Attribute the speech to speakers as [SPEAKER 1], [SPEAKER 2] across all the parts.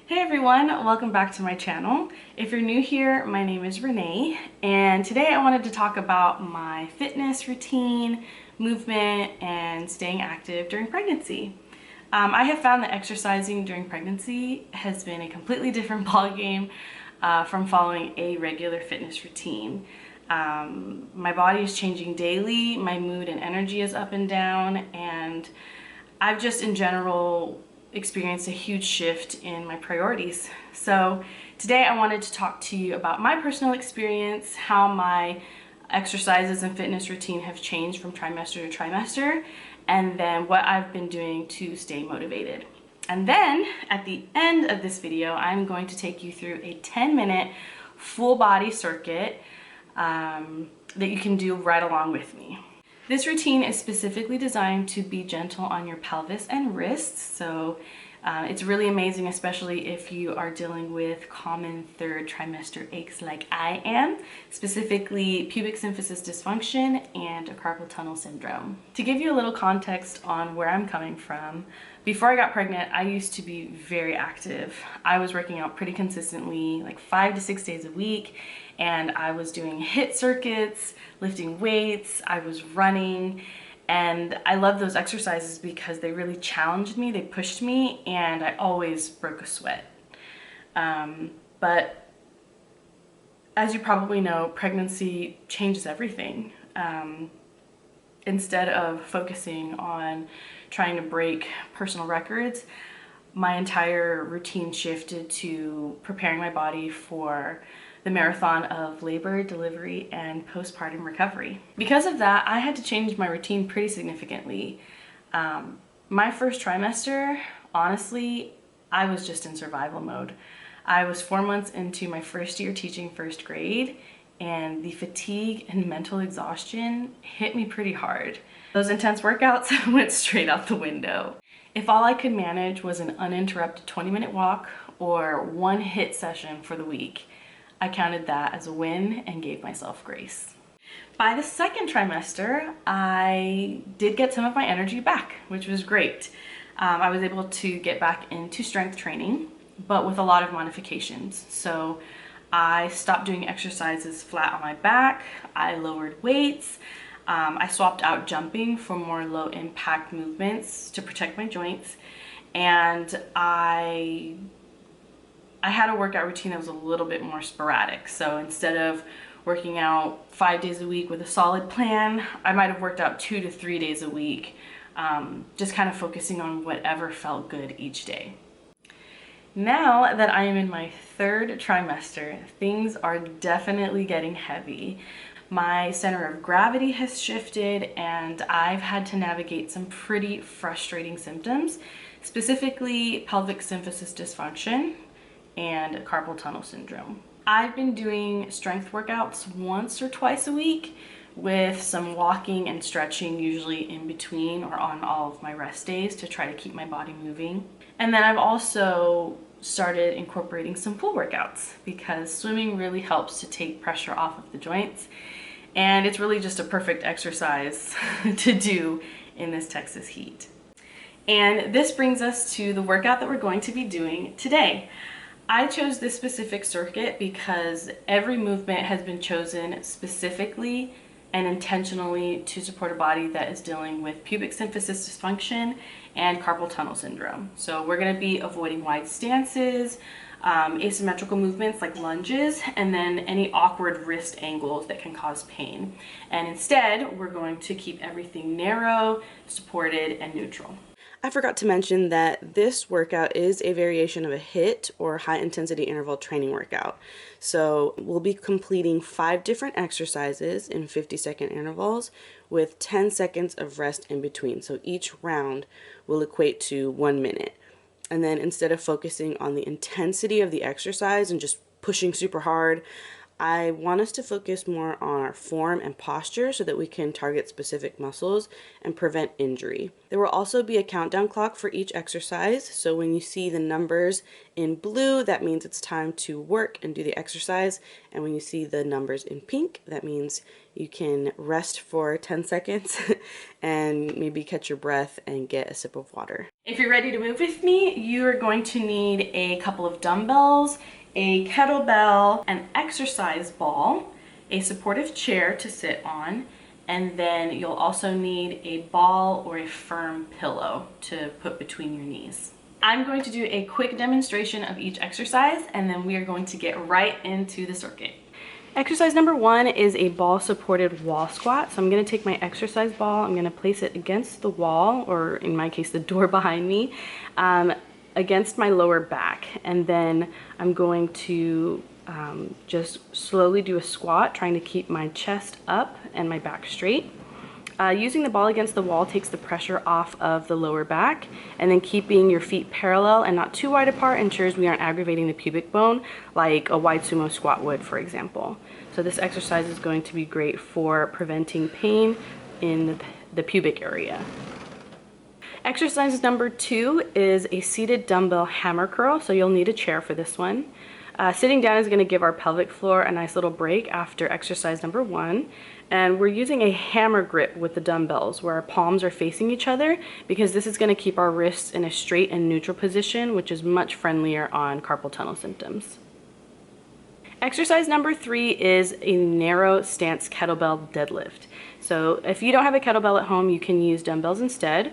[SPEAKER 1] Hey everyone, welcome back to my channel. If you're new here, my name is Renee, and today I wanted to talk about my fitness routine, movement, and staying active during pregnancy. I have found that exercising during pregnancy has been a completely different ballgame from following a regular fitness routine. My body is changing daily, my mood and energy is up and down, and I've just in general experienced a huge shift in my priorities. So today I wanted to talk to you about my personal experience, how my exercises and fitness routine have changed from trimester to trimester, and then what I've been doing to stay motivated. And then at the end of this video, I'm going to take you through a 10-minute full body circuit that you can do right along with me. This routine is specifically designed to be gentle on your pelvis and wrists, so it's really amazing, especially if you are dealing with common third trimester aches like I am, specifically pubic symphysis dysfunction and carpal tunnel syndrome. To give you a little context on where I'm coming from, before I got pregnant, I used to be very active. I was working out pretty consistently, like 5 to 6 days a week, and I was doing HIIT circuits, lifting weights, I was running, and I love those exercises because they really challenged me, they pushed me, and I always broke a sweat. But as you probably know, pregnancy changes everything. Instead of focusing on trying to break personal records, my entire routine shifted to preparing my body for the marathon of labor, delivery, and postpartum recovery. Because of that, I had to change my routine pretty significantly. My first trimester, honestly, I was just in survival mode. I was 4 months into my first year teaching first grade, and the fatigue and mental exhaustion hit me pretty hard. Those intense workouts went straight out the window. If all I could manage was an uninterrupted 20-minute walk or one HIIT session for the week, I counted that as a win and gave myself grace. By the second trimester, I did get some of my energy back, which was great. I was able to get back into strength training, but with a lot of modifications. So I stopped doing exercises flat on my back, I lowered weights, I swapped out jumping for more low impact movements to protect my joints, and I had a workout routine that was a little bit more sporadic. So instead of working out 5 days a week with a solid plan, I might have worked out 2 to 3 days a week, just kind of focusing on whatever felt good each day. Now that I am in my third trimester, things are definitely getting heavy. My center of gravity has shifted, and I've had to navigate some pretty frustrating symptoms, specifically pelvic symphysis dysfunction and carpal tunnel syndrome. I've been doing strength workouts once or twice a week with some walking and stretching usually in between or on all of my rest days to try to keep my body moving. And then I've also started incorporating some pool workouts because swimming really helps to take pressure off of the joints, and it's really just a perfect exercise to do in this Texas heat. And this brings us to the workout that we're going to be doing today. I chose this specific circuit because every movement has been chosen specifically and intentionally to support a body that is dealing with pubic symphysis dysfunction and carpal tunnel syndrome. So we're going to be avoiding wide stances, asymmetrical movements like lunges, and then any awkward wrist angles that can cause pain. And instead, we're going to keep everything narrow, supported, and neutral. I forgot to mention that this workout is a variation of a HIIT or high intensity interval training workout. So we'll be completing 5 different exercises in 50-second intervals with 10 seconds of rest in between. So each round will equate to 1 minute. And then instead of focusing on the intensity of the exercise and just pushing super hard, I want us to focus more on our form and posture so that we can target specific muscles and prevent injury. There will also be a countdown clock for each exercise, so when you see the numbers in blue, that means it's time to work and do the exercise, and when you see the numbers in pink, that means you can rest for 10 seconds and maybe catch your breath and get a sip of water. If you're ready to move with me, you are going to need a couple of dumbbells, a kettlebell, an exercise ball, a supportive chair to sit on, and then you'll also need a ball or a firm pillow to put between your knees. I'm going to do a quick demonstration of each exercise, and then we are going to get right into the circuit. Exercise number 1 is a ball supported wall squat. So I'm going to take my exercise ball, I'm going to place it against the wall, or in my case the door behind me, against my lower back, and then I'm going to just slowly do a squat, trying to keep my chest up and my back straight. Using the ball against the wall takes the pressure off of the lower back, and then keeping your feet parallel and not too wide apart ensures we aren't aggravating the pubic bone like a wide sumo squat would, for example. So this exercise is going to be great for preventing pain in the pubic area. Exercise number 2 is a seated dumbbell hammer curl, so you'll need a chair for this one. Sitting down is going to give our pelvic floor a nice little break after exercise number 1. And we're using a hammer grip with the dumbbells where our palms are facing each other, because this is going to keep our wrists in a straight and neutral position, which is much friendlier on carpal tunnel symptoms. Exercise number 3 is a narrow stance kettlebell deadlift. So if you don't have a kettlebell at home, you can use dumbbells instead.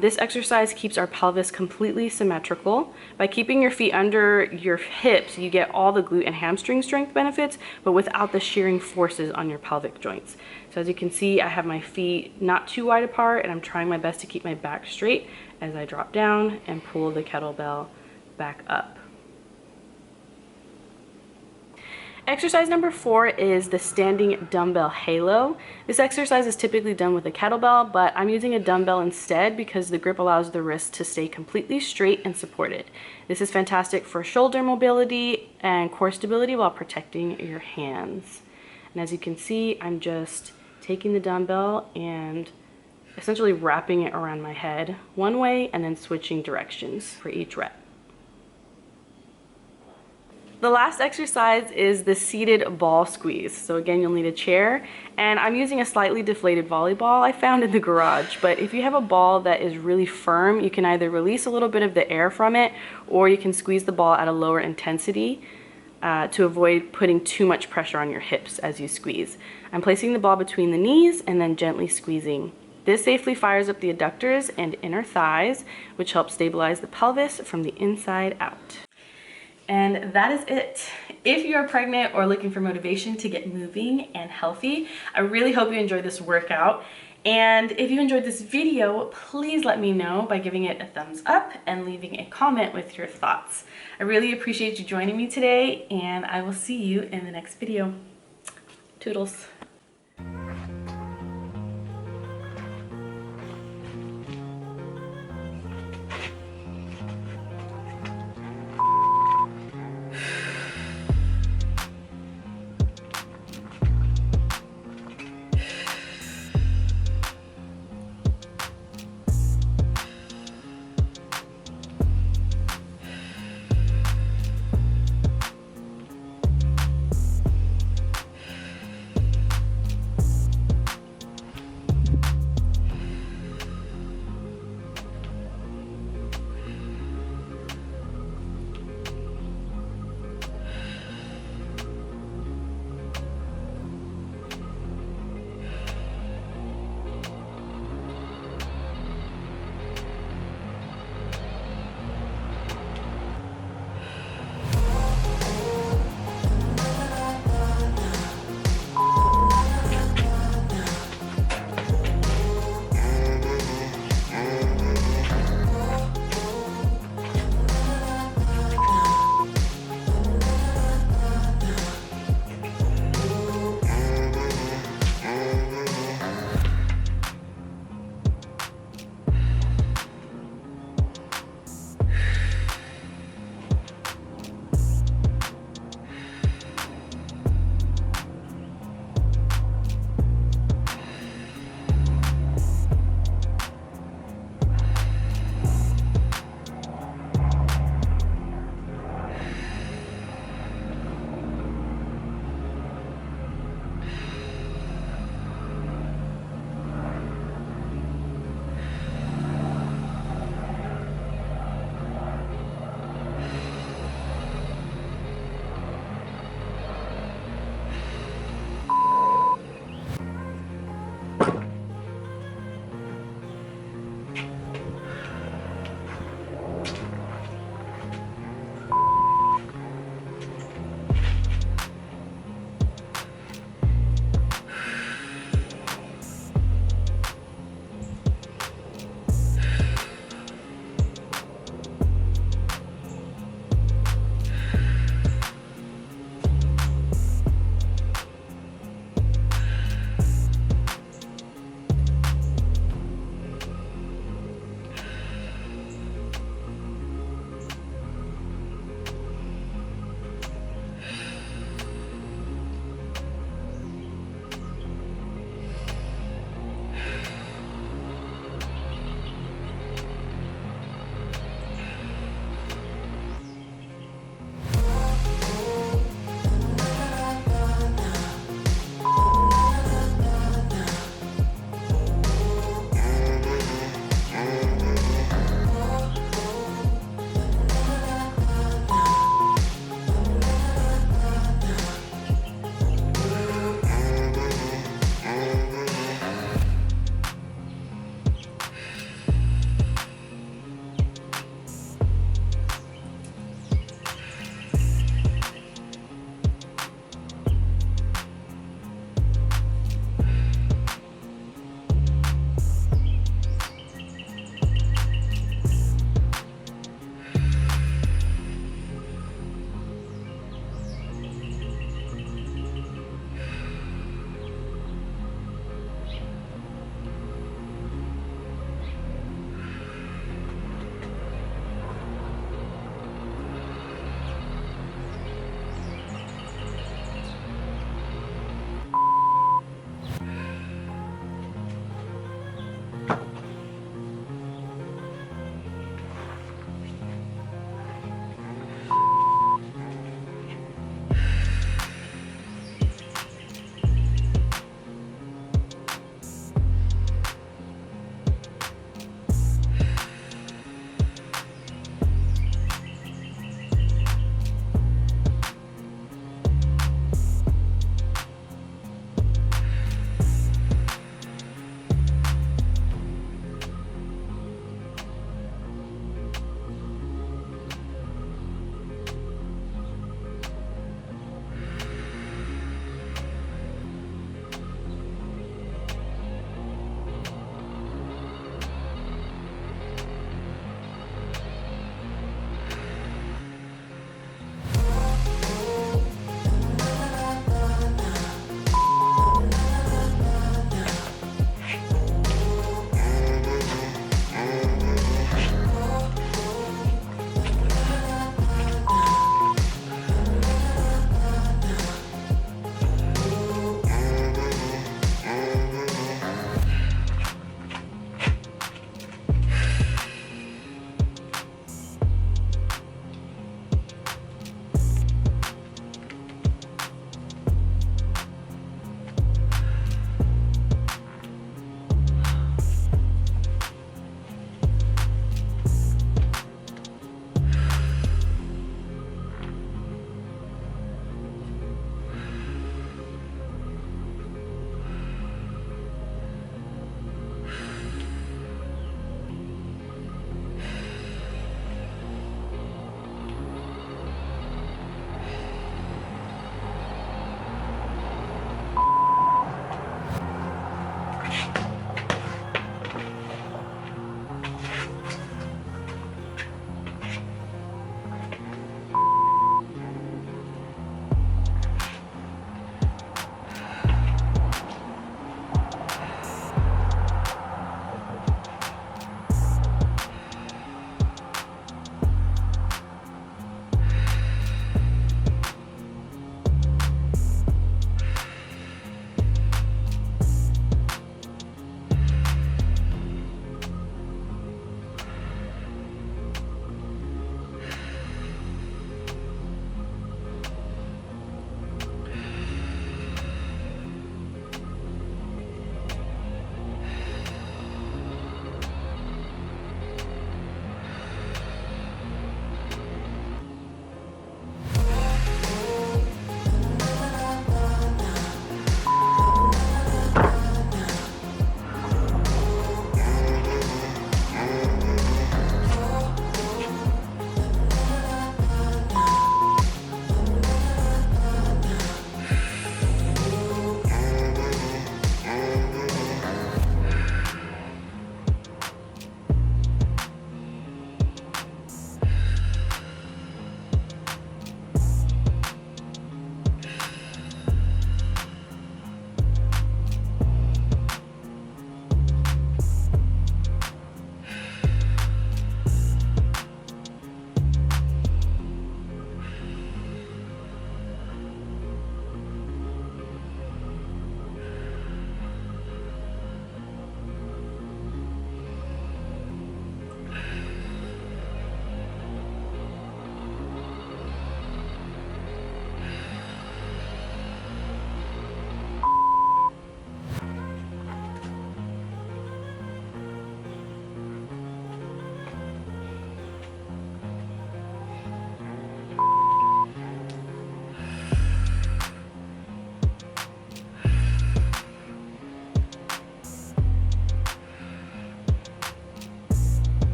[SPEAKER 1] This exercise keeps our pelvis completely symmetrical. By keeping your feet under your hips, you get all the glute and hamstring strength benefits, but without the shearing forces on your pelvic joints. So as you can see, I have my feet not too wide apart, and I'm trying my best to keep my back straight as I drop down and pull the kettlebell back up. Exercise number 4 is the standing dumbbell halo. This exercise is typically done with a kettlebell, but I'm using a dumbbell instead because the grip allows the wrist to stay completely straight and supported. This is fantastic for shoulder mobility and core stability while protecting your hands. And as you can see, I'm just taking the dumbbell and essentially wrapping it around my head one way and then switching directions for each rep. The last exercise is the seated ball squeeze. So again, you'll need a chair, and I'm using a slightly deflated volleyball I found in the garage, but if you have a ball that is really firm, you can either release a little bit of the air from it, or you can squeeze the ball at a lower intensity to avoid putting too much pressure on your hips as you squeeze. I'm placing the ball between the knees and then gently squeezing. This safely fires up the adductors and inner thighs, which helps stabilize the pelvis from the inside out. And that is it. If you are pregnant or looking for motivation to get moving and healthy, I really hope you enjoyed this workout. And if you enjoyed this video, please let me know by giving it a thumbs up and leaving a comment with your thoughts. I really appreciate you joining me today, and I will see you in the next video. Toodles.